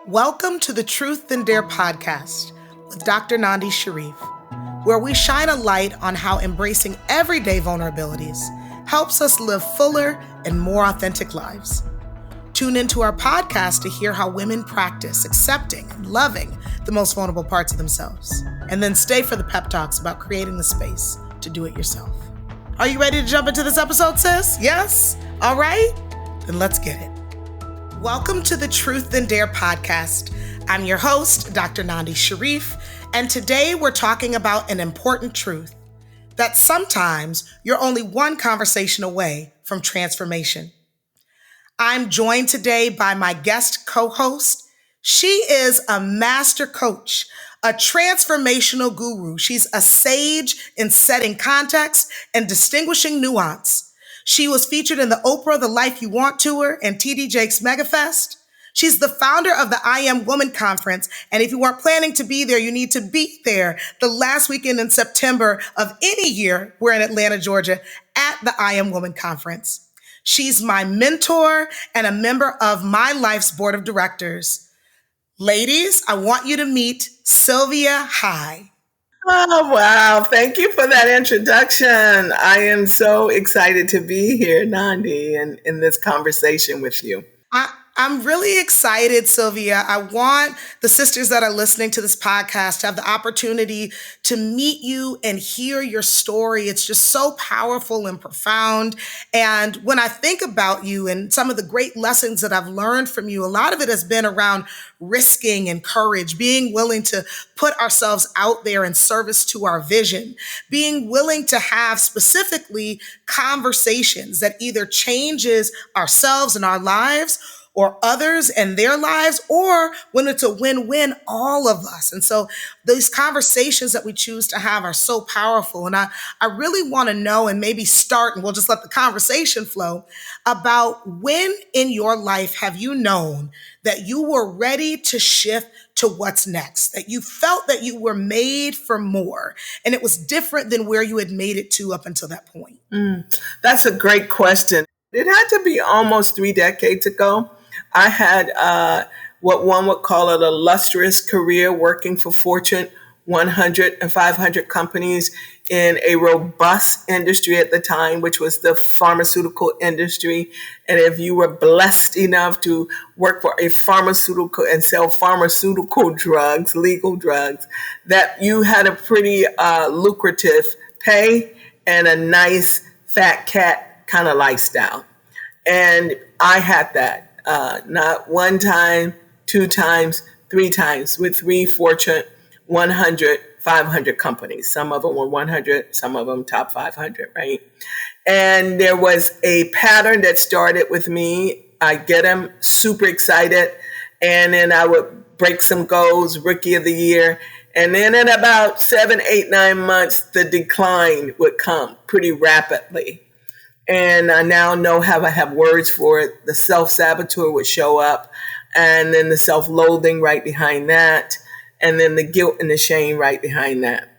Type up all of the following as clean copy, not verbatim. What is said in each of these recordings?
Welcome to the Truth and Dare podcast with Dr. Nandi Sharif, where we shine a light on how embracing everyday vulnerabilities helps us live fuller and more authentic lives. Tune into our podcast to hear how women practice accepting and loving the most vulnerable parts of themselves. And then stay for the pep talks about creating the space to do it yourself. Are you ready to jump into this episode, sis? Yes? All right? Then let's get it. Welcome to the Truth and Dare podcast. I'm your host, Dr. Nandi Sharif, and today we're talking about an important truth, that sometimes you're only one conversation away from transformation. I'm joined today by my guest co-host. She is a master coach, a transformational guru. She's a sage in setting context and distinguishing nuance. She was featured in the Oprah The Life You Want tour and TD Jakes MegaFest. She's the founder of the I Am Woman Conference. And if you weren't planning to be there, you need to be there the last weekend in September of any year. We're in Atlanta, Georgia at the I Am Woman Conference. She's my mentor and a member of my life's board of directors. Ladies, I want you to meet Sylvia. Hi. Oh, wow. Thank you for that introduction. I am so excited to be here, Nandi, and in this conversation with you. I'm really excited, Sylvia. I want the sisters that are listening to this podcast to have the opportunity to meet you and hear your story. It's just so powerful and profound. And when I think about you and some of the great lessons that I've learned from you, a lot of it has been around risking and courage, being willing to put ourselves out there in service to our vision, being willing to have specifically conversations that either changes ourselves and our lives or others and their lives, or when it's a win-win, all of us. And so these conversations that we choose to have are so powerful. And I really want to know, and maybe start, and we'll just let the conversation flow, about when in your life have you known that you were ready to shift to what's next, that you felt that you were made for more, and it was different than where you had made it to up until that point? That's a great question. It had to be almost 3 decades ago. I had what one would call an illustrious career working for Fortune 100 and 500 companies in a robust industry at the time, which was the pharmaceutical industry. And if you were blessed enough to work for a pharmaceutical and sell pharmaceutical drugs, legal drugs, that you had a pretty lucrative pay and a nice fat cat kind of lifestyle. And I had that. Not one time, 2 times, 3 times with 3 Fortune 100, 500 companies. Some of them were 100, some of them top 500, right? And there was a pattern that started with me. I get them super excited, and then I would break some goals, rookie of the year. And then in about 7, 8, 9 months, the decline would come pretty rapidly. And I now know how I have words for it. The self-sabotage would show up, and then the self-loathing right behind that, and then the guilt and the shame right behind that.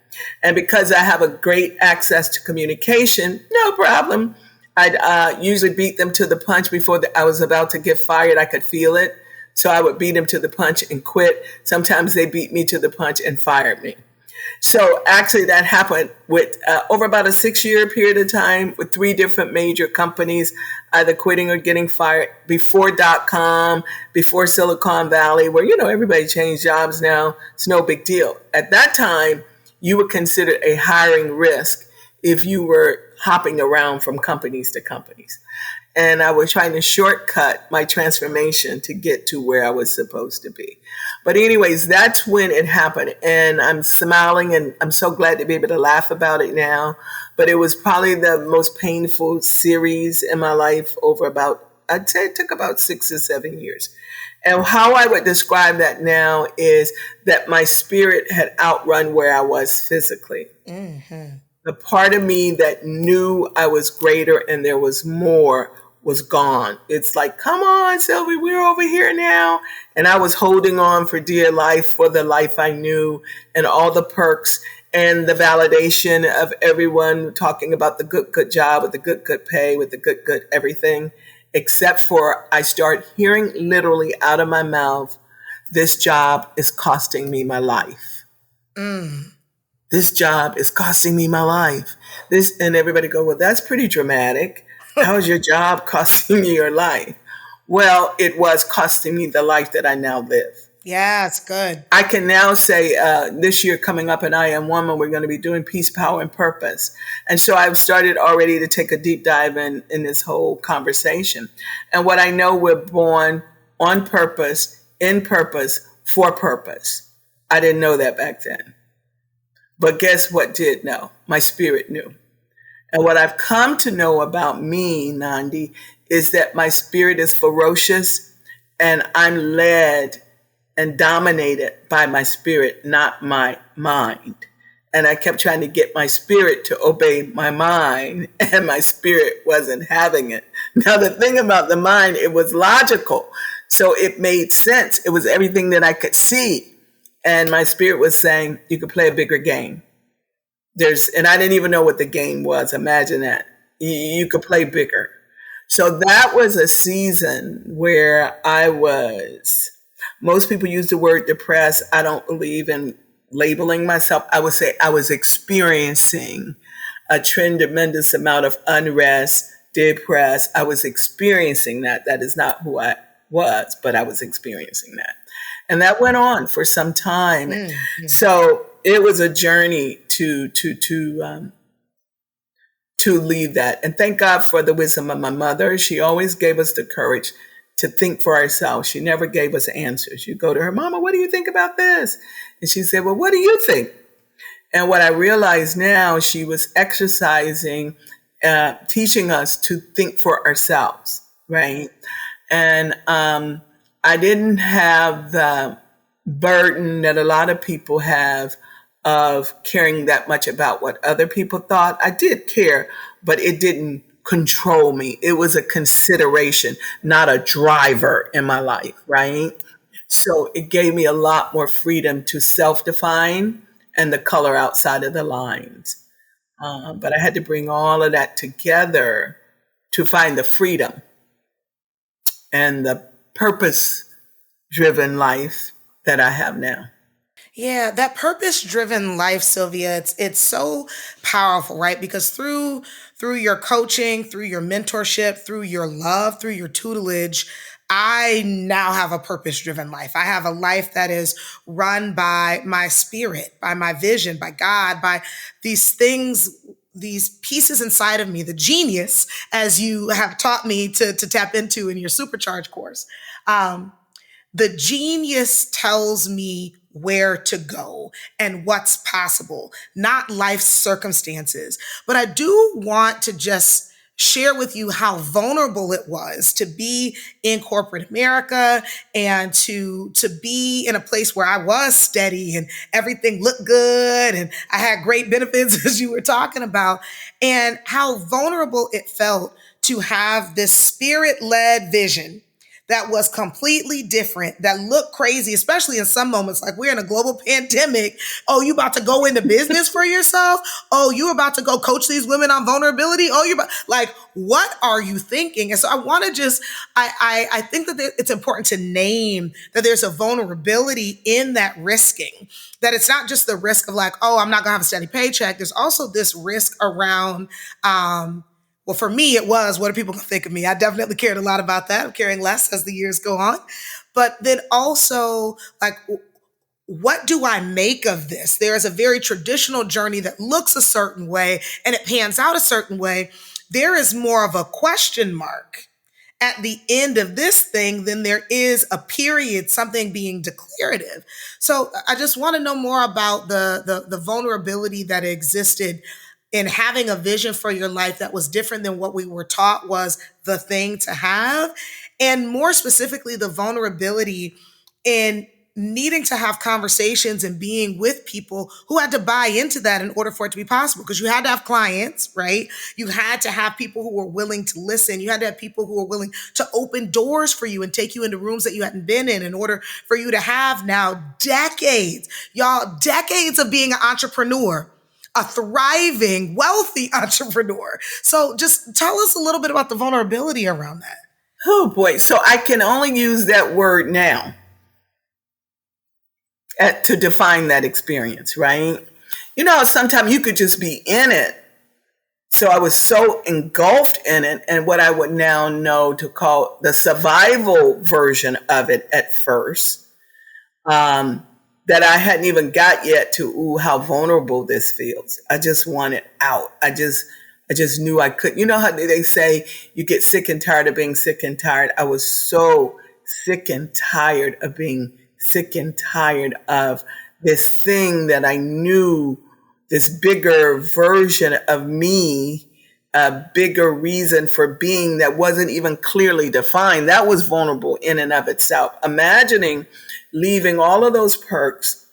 And because I have a great access to communication, no problem. I'd usually beat them to the punch before I was about to get fired. I could feel it. So I would beat them to the punch and quit. Sometimes they beat me to the punch and fired me. So actually that happened with over about a 6-year period of time with 3 different major companies, either quitting or getting fired before .com, before Silicon Valley, where, everybody changed jobs now. It's no big deal. At that time, you were considered a hiring risk if you were hopping around from companies to companies. And I was trying to shortcut my transformation to get to where I was supposed to be. But anyways, that's when it happened. And I'm smiling, and I'm so glad to be able to laugh about it now. But it was probably the most painful series in my life over I'd say it took about 6 or 7 years. And how I would describe that now is that my spirit had outrun where I was physically. Mm-hmm. The part of me that knew I was greater and there was more was gone. It's like, come on, Sylvia, we're over here now. And I was holding on for dear life for the life I knew and all the perks and the validation of everyone talking about the good job with the good pay, with the good everything, except for I start hearing literally out of my mouth This job is costing me my life. This job is costing me my life. This, and everybody go, well, that's pretty dramatic. How is your job costing you your life? Well, it was costing me the life that I now live. Yeah, it's good. I can now say this year coming up in I Am Woman, we're going to be doing peace, power, and purpose. And so I've started already to take a deep dive in this whole conversation. And what I know, we're born on purpose, in purpose, for purpose. I didn't know that back then. But guess what did know? My spirit knew. And what I've come to know about me, Nandi, is that my spirit is ferocious and I'm led and dominated by my spirit, not my mind. And I kept trying to get my spirit to obey my mind, and my spirit wasn't having it. Now, the thing about the mind, it was logical. So it made sense. It was everything that I could see. And my spirit was saying, you could play a bigger game. And I didn't even know what the game was. Imagine that. You could play bigger. So that was a season where most people use the word depressed. I don't believe in labeling myself. I would say I was experiencing a tremendous amount of unrest, depressed. I was experiencing that. That is not who I was, but I was experiencing that. And that went on for some time. Mm-hmm. So it was a journey to leave that. And thank God for the wisdom of my mother. She always gave us the courage to think for ourselves. She never gave us answers. You go to her, Mama, what do you think about this? And she said, well, what do you think? And what I realize now, she was exercising, teaching us to think for ourselves, right? And I didn't have the burden that a lot of people have of caring that much about what other people thought. I did care, but it didn't control me. It was a consideration, not a driver in my life, right? So it gave me a lot more freedom to self-define and the color outside of the lines. But I had to bring all of that together to find the freedom and the purpose-driven life that I have now. Yeah, that purpose-driven life, Sylvia, it's so powerful, right? Because through your coaching, through your mentorship, through your love, through your tutelage, I now have a purpose-driven life. I have a life that is run by my spirit, by my vision, by God, by these things, these pieces inside of me, the genius, as you have taught me to tap into in your Supercharge course. The genius tells me where to go and what's possible, not life's circumstances. But I do want to just share with you how vulnerable it was to be in corporate America and to be in a place where I was steady and everything looked good and I had great benefits, as you were talking about, and how vulnerable it felt to have this spirit-led vision that was completely different, that looked crazy, especially in some moments, like we're in a global pandemic. Oh, you about to go into business for yourself? Oh, you about to go coach these women on vulnerability? Oh, like, what are you thinking? And so I want to just, I think that it's important to name that there's a vulnerability in that risking, that it's not just the risk of like, oh, I'm not gonna have a steady paycheck. There's also this risk around, well, for me, it was, what are people going to think of me? I definitely cared a lot about that. I'm caring less as the years go on. But then also, like, what do I make of this? There is a very traditional journey that looks a certain way and it pans out a certain way. There is more of a question mark at the end of this thing than there is a period, something being declarative. So I just want to know more about the vulnerability that existed in having a vision for your life that was different than what we were taught was the thing to have. And more specifically, the vulnerability in needing to have conversations and being with people who had to buy into that in order for it to be possible. Because you had to have clients, right? You had to have people who were willing to listen. You had to have people who were willing to open doors for you and take you into rooms that you hadn't been in order for you to have now decades of being an entrepreneur, a thriving, wealthy entrepreneur. So just tell us a little bit about the vulnerability around that. Oh boy. So I can only use that word now. to define that experience, right? Sometimes you could just be in it. So I was so engulfed in it, and what I would now know to call the survival version of it at first, that I hadn't even got yet to, how vulnerable this feels. I just wanted out. I just knew I couldn't. You know how they say you get sick and tired of being sick and tired? I was so sick and tired of being sick and tired of this thing that I knew, this bigger version of me, a bigger reason for being that wasn't even clearly defined. That was vulnerable in and of itself. Imagining leaving all of those perks.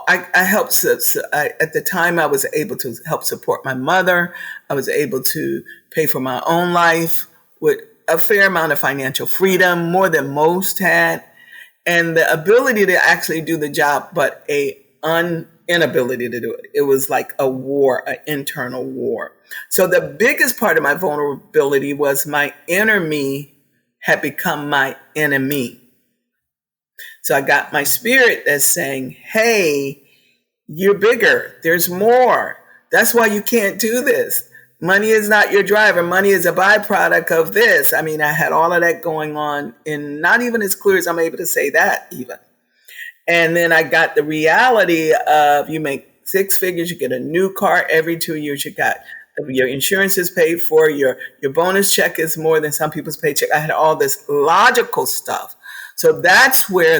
I helped, at the time I was able to help support my mother. I was able to pay for my own life with a fair amount of financial freedom, more than most had, and the ability to actually do the job, but inability to do it. It was like a war, an internal war. So the biggest part of my vulnerability was my inner me had become my enemy. So I got my spirit that's saying, hey, you're bigger. There's more. That's why you can't do this. Money is not your driver. Money is a byproduct of this. I mean, I had all of that going on, and not even as clear as I'm able to say that even. And then I got the reality of, you make 6 figures, you get a new car every 2 years, you got your insurance is paid for, your bonus check is more than some people's paycheck. I had all this logical stuff. So that's where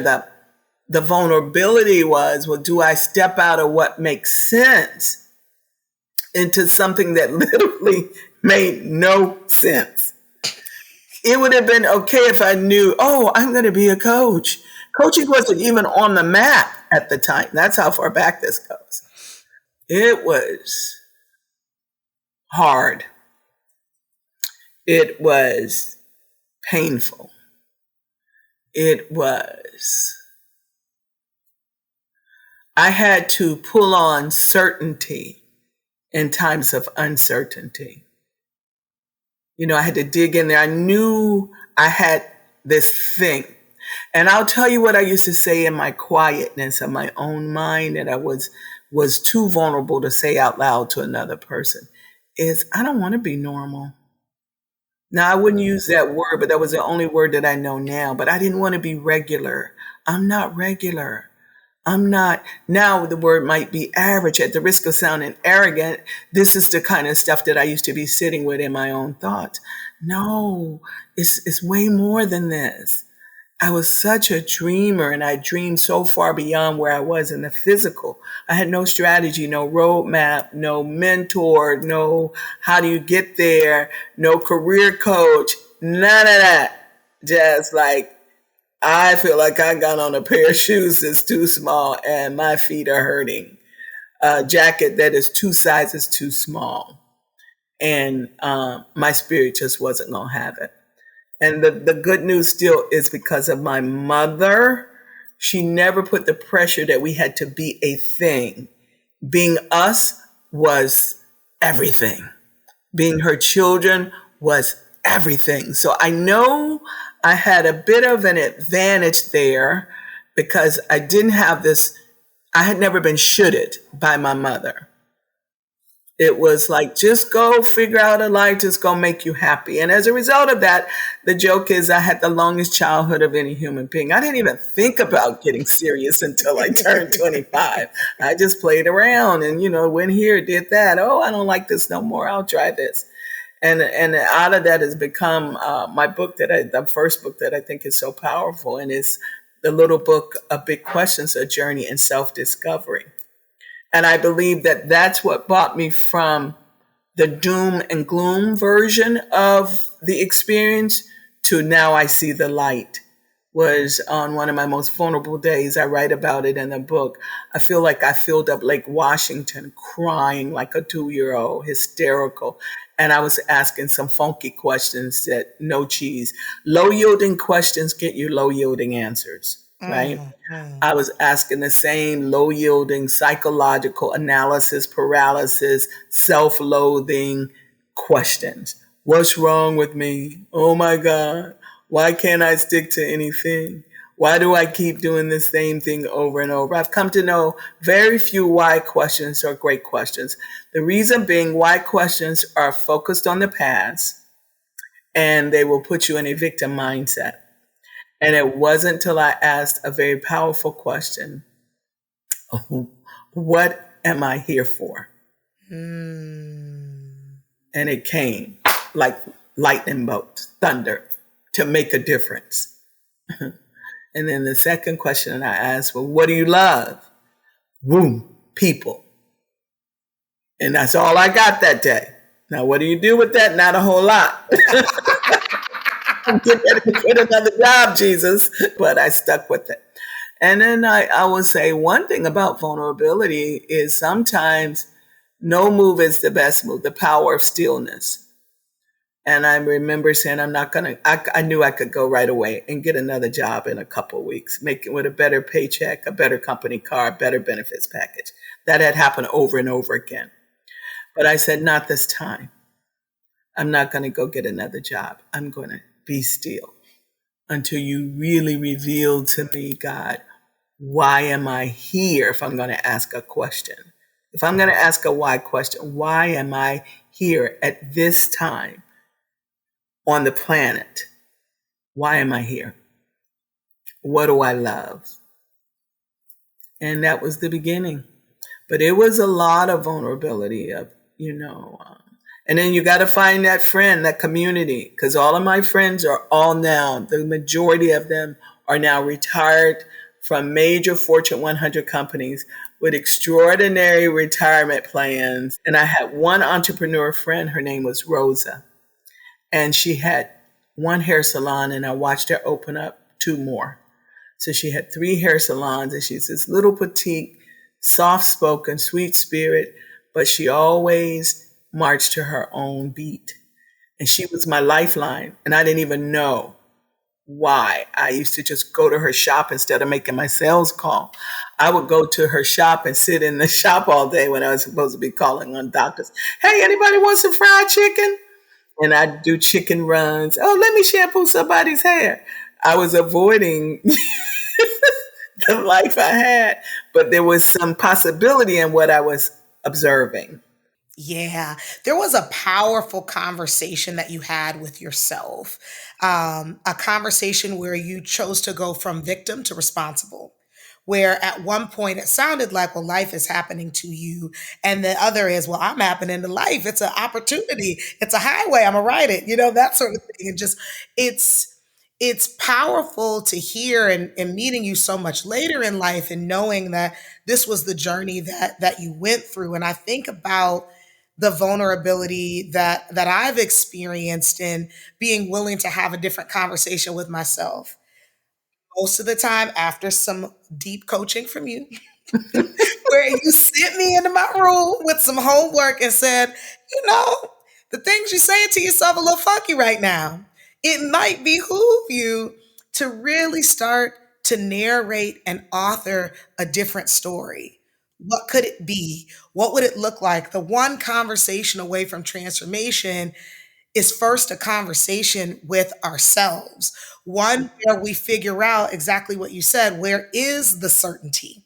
the vulnerability was. Well, do I step out of what makes sense into something that literally made no sense? It would have been okay if I knew, I'm going to be a coach. Coaching wasn't even on the map at the time. That's how far back this goes. It was hard. It was painful. I had to pull on certainty in times of uncertainty. I had to dig in there. I knew I had this thing. And I'll tell you what I used to say in my quietness of my own mind that I was too vulnerable to say out loud to another person is, I don't want to be normal. Now, I wouldn't use that word, but that was the only word that I know now. But I didn't want to be regular. I'm not regular. I'm not. Now the word might be average. At the risk of sounding arrogant, this is the kind of stuff that I used to be sitting with in my own thoughts. No, it's way more than this. I was such a dreamer, and I dreamed so far beyond where I was in the physical. I had no strategy, no roadmap, no mentor, no how do you get there, no career coach, none of that. Just like, I feel like I got on a pair of shoes that's too small and my feet are hurting. A jacket that is 2 sizes too small. And my spirit just wasn't going to have it. And the good news still is because of my mother. She never put the pressure that we had to be a thing. Being us was everything. Being her children was everything. So I know I had a bit of an advantage there because I didn't have this, I had never been shoulded by my mother. It was like, just go figure out a life, just go make you happy. And as a result of that, the joke is I had the longest childhood of any human being. I didn't even think about getting serious until I turned 25. I just played around and, went here, did that. Oh, I don't like this no more. I'll try this. And out of that has become my book the first book that I think is so powerful. And it's the little book, A Big Questions, A Journey in Self-Discovery. And I believe that that's what brought me from the doom and gloom version of the experience to now I see the light. Was on one of my most vulnerable days. I write about it in the book. I feel like I filled up Lake Washington crying like a 2-year-old, hysterical. And I was asking some funky questions that no cheese. Low yielding questions get you low yielding answers, right? I was asking the same low yielding psychological analysis, paralysis, self-loathing questions. What's wrong with me? Oh my God. Why can't I stick to anything? Why do I keep doing the same thing over and over? I've come to know very few why questions are great questions. The reason being, why questions are focused on the past and they will put you in a victim mindset. And it wasn't until I asked a very powerful question: what am I here for? And it came like lightning bolts, thunder, to make a difference. And then the second question I asked, well, what do you love? Boom, people. And that's all I got that day. Now, what do you do with that? Not a whole lot. Get another job, Jesus. But I stuck with it. And then I will say one thing about vulnerability is sometimes no move is the best move, the power of stillness. And I remember saying, I knew I could go right away and get another job in a couple of weeks, make it with a better paycheck, a better company car, better benefits package. That had happened over and over again. But I said, not this time. I'm not going to go get another job. I'm going to be still until you really reveal to me, God, why am I here? If I'm going to ask a question, if I'm going to ask a why question, why am I here at this time on the planet? Why am I here? What do I love? And that was the beginning. But it was a lot of vulnerability of, and then you got to find that friend, that community, because all of my friends are all now, the majority of them are now retired from major Fortune 100 companies with extraordinary retirement plans. And I had one entrepreneur friend, her name was Rosa, and she had one hair salon, and I watched her open up 2 more. So she had 3 hair salons, and she's this little petite, soft-spoken, sweet spirit, but she always marched to her own beat. And she was my lifeline, and I didn't even know why. I used to just go to her shop instead of making my sales call. I would go to her shop and sit in the shop all day when I was supposed to be calling on doctors. Hey, anybody want some fried chicken? And I'd do chicken runs. Oh, let me shampoo somebody's hair. I was avoiding the life I had, but there was some possibility in what I was observing. Yeah, there was a powerful conversation that you had with yourself, a conversation where you chose to go from victim to responsible. Where at one point it sounded like, well, life is happening to you. And the other is, well, I'm happening to life. It's an opportunity. It's a highway. I'm going to ride it, that sort of thing. And just, it's powerful to hear and meeting you so much later in life and knowing that this was the journey that you went through. And I think about the vulnerability that I've experienced in being willing to have a different conversation with myself. Most of the time, after some deep coaching from you, where you sent me into my room with some homework and said, the things you're saying to yourself are a little funky right now. It might behoove you to really start to narrate and author a different story. What could it be? What would it look like? The one conversation away from transformation is first a conversation with ourselves. One where we figure out exactly what you said. Where is the certainty?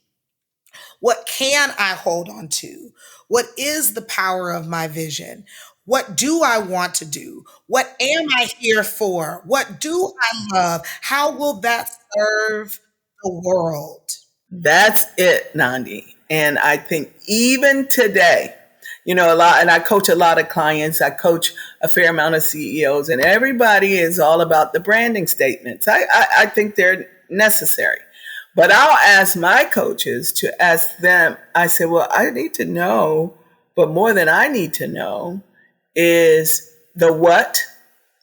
What can I hold on to? What is the power of my vision? What do I want to do? What am I here for? What do I love? How will that serve the world? That's it, Nandi. And I think even today, a lot, and I coach a lot of clients. I coach a fair amount of CEOs, and everybody is all about the branding statements. I think they're necessary. But I'll ask my coaches to ask them. I say, well, I need to know, but more than I need to know is the what.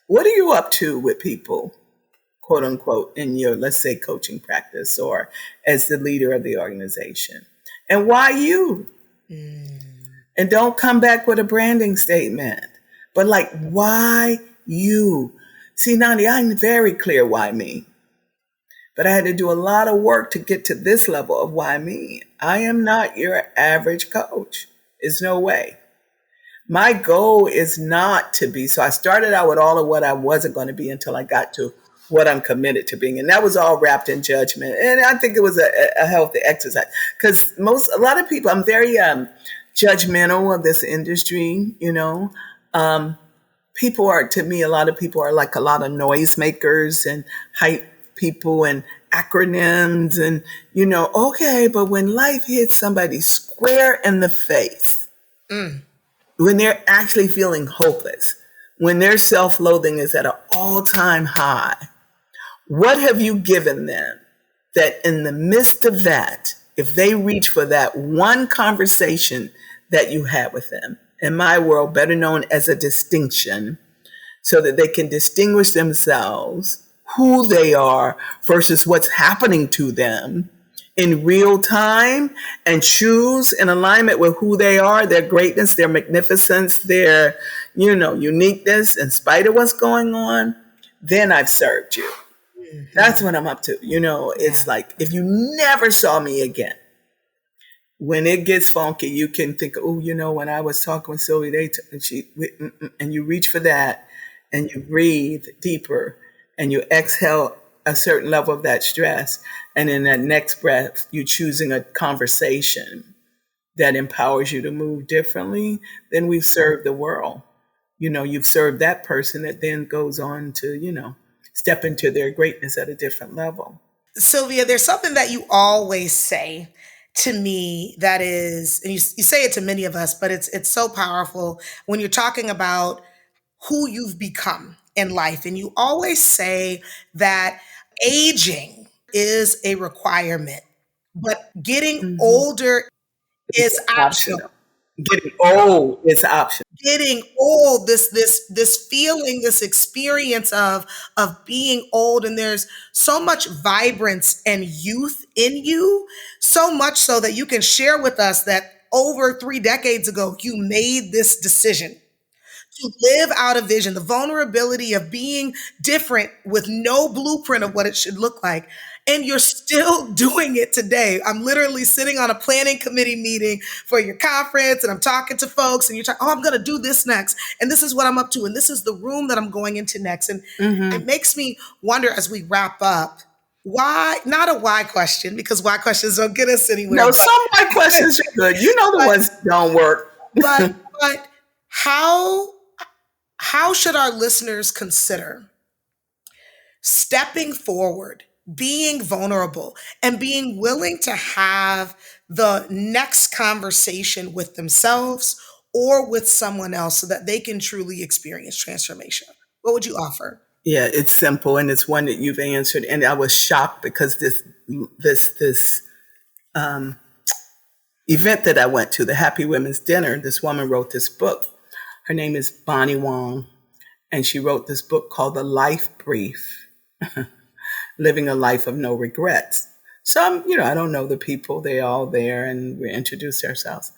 What are you up to with people, quote unquote, in your, let's say, coaching practice or as the leader of the organization? And why you? And don't come back with a branding statement, but like, why you? See, Nandi, I'm very clear why me. But I had to do a lot of work to get to this level of why me. I am not your average coach. There's no way. My goal is not to be. So I started out with all of what I wasn't going to be until I got to what I'm committed to being. And that was all wrapped in judgment. And I think it was a healthy exercise because a lot of people, I'm very judgmental of this industry, people are, to me, a lot of people are like a lot of noisemakers and hype people and acronyms and, okay, but when life hits somebody square in the face, when they're actually feeling hopeless, when their self-loathing is at an all-time high, what have you given them that in the midst of that, if they reach for that one conversation that you had with them, in my world, better known as a distinction, so that they can distinguish themselves, who they are versus what's happening to them in real time, and choose in alignment with who they are, their greatness, their magnificence, their, uniqueness, in spite of what's going on, then I've served you. That's what I'm up to. It's like, if you never saw me again, when it gets funky, you can think, when I was talking with Sylvia, and you reach for that and you breathe deeper and you exhale a certain level of that stress. And in that next breath, you're choosing a conversation that empowers you to move differently. Then we've served the world. You've served that person that then goes on to, step into their greatness at a different level. Sylvia, there's something that you always say to me that is, and you say it to many of us, but it's so powerful when you're talking about who you've become in life. And you always say that aging is a requirement, but getting older is optional. Getting old is optional. Getting old, this feeling, this experience of being old, and there's so much vibrance and youth in you, so much so that you can share with us that over 3 decades ago you made this decision to live out a vision, the vulnerability of being different with no blueprint of what it should look like. And you're still doing it today. I'm literally sitting on a planning committee meeting for your conference, and I'm talking to folks, and you're talking, I'm going to do this next. And this is what I'm up to. And this is the room that I'm going into next. And it makes me wonder, as we wrap up, why, not a why question, because why questions don't get us anywhere. No, some why questions are good. The ones that don't work. but how should our listeners consider stepping forward, being vulnerable, and being willing to have the next conversation with themselves or with someone else so that they can truly experience transformation? What would you offer? Yeah, it's simple, and it's one that you've answered. And I was shocked because this event that I went to, the Happy Women's Dinner, this woman wrote this book. Her name is Bonnie Wong, and she wrote this book called The Life Brief, Living a Life of No Regrets. So I don't know the people, they're all there, and we introduced ourselves.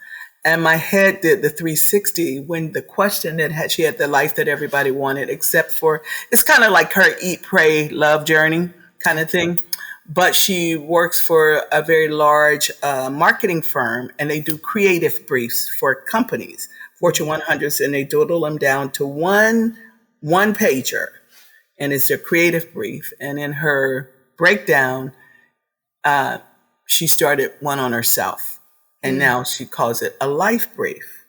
And my head did the 360 when the question she had the life that everybody wanted, except for, it's kind of like her eat, pray, love journey kind of thing. But she works for a very large marketing firm, and they do creative briefs for companies, Fortune 100s, and they doodle them down to one pager. And it's a creative brief. And in her breakdown, she started one on herself. And now she calls it a life brief,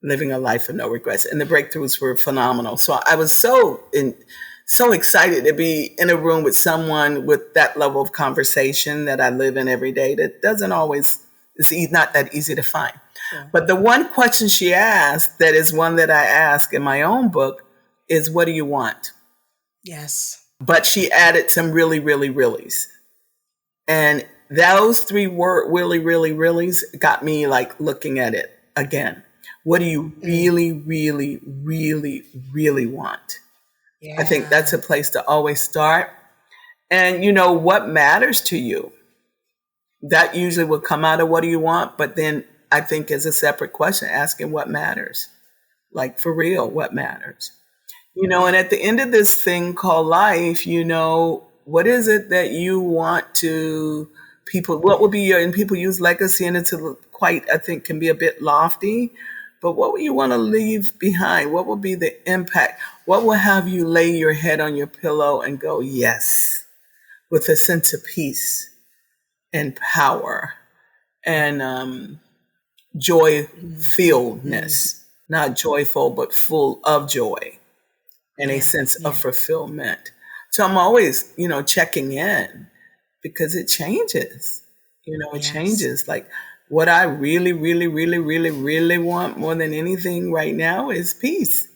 living a life of no regrets. And the breakthroughs were phenomenal. So I was so excited to be in a room with someone with that level of conversation that I live in every day. That doesn't always, it's not that easy to find. Yeah. But the one question she asked, that is one that I ask in my own book, is what do you want? Yes. But she added some really, really, reallys. And those 3 really, really, reallys got me like looking at it again. What do you really, really, really, really want? Yeah. I think that's a place to always start. And what matters to you? That usually will come out of what do you want? But then I think as a separate question, asking what matters. Like for real, what matters? And at the end of this thing called life, what is it that you want to people, what would be and people use legacy, and it's quite, I think, can be a bit lofty, but what would you want to leave behind? What will be the impact? What will have you lay your head on your pillow and go, yes, with a sense of peace and power and joy-filledness, not joyful, but full of joy and a sense of fulfillment. So I'm always, checking in because it changes. It changes. Like what I really, really, really, really, really want more than anything right now is peace.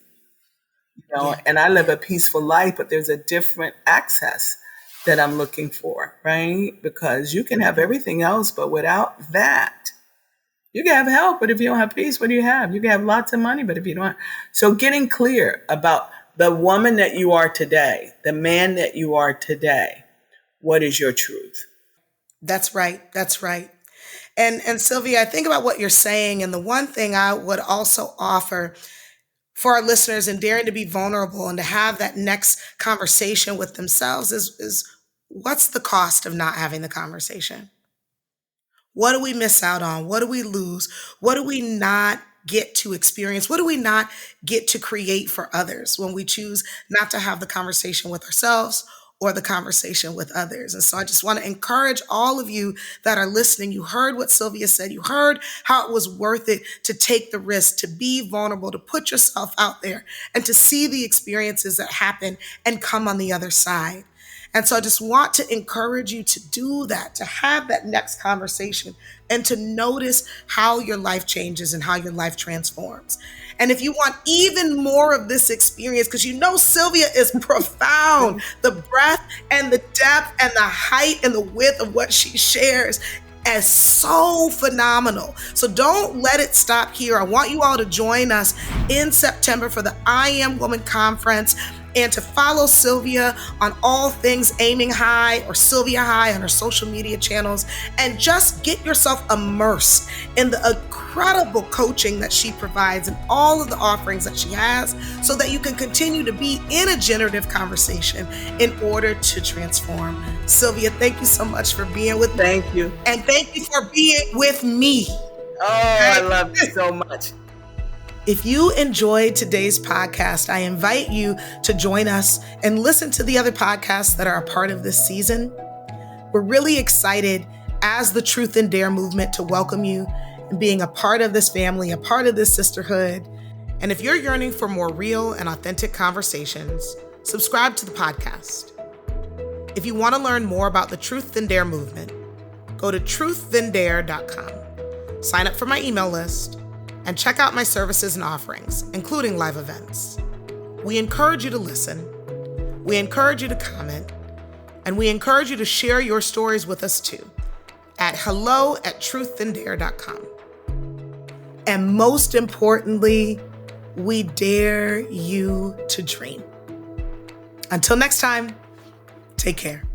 And I live a peaceful life, but there's a different access that I'm looking for, right? Because you can have everything else, but without that, you can have help, but if you don't have peace, what do you have? You can have lots of money, but if you don't. So getting clear about the woman that you are today, the man that you are today, what is your truth? That's right. That's right. And Sylvia, I think about what you're saying. And the one thing I would also offer for our listeners in daring to be vulnerable and to have that next conversation with themselves is what's the cost of not having the conversation? What do we miss out on? What do we lose? What do we not get to experience? What do we not get to create for others when we choose not to have the conversation with ourselves or the conversation with others? And so I just want to encourage all of you that are listening. You heard what Sylvia said. You heard how it was worth it to take the risk, to be vulnerable, to put yourself out there and to see the experiences that happen and come on the other side. And so I just want to encourage you to do that, to have that next conversation and to notice how your life changes and how your life transforms. And if you want even more of this experience, because Sylvia is profound, the breadth and the depth and the height and the width of what she shares is so phenomenal. So don't let it stop here. I want you all to join us in September for the I Am Woman Conference and to follow Sylvia on all things Aiming High or Sylvia High on her social media channels, and just get yourself immersed in the incredible coaching that she provides and all of the offerings that she has so that you can continue to be in a generative conversation in order to transform. Sylvia, thank you so much for being with me. Thank you. And thank you for being with me. Oh, I love you so much. If you enjoyed today's podcast, I invite you to join us and listen to the other podcasts that are a part of this season. We're really excited as the Truth and Dare movement to welcome you and being a part of this family, a part of this sisterhood. And if you're yearning for more real and authentic conversations, subscribe to the podcast. If you want to learn more about the Truth and Dare movement, go to truththandare.com. Sign up for my email list and check out my services and offerings, including live events. We encourage you to listen, we encourage you to comment, and we encourage you to share your stories with us too at hello@truththandare.com. And most importantly, we dare you to dream. Until next time, take care.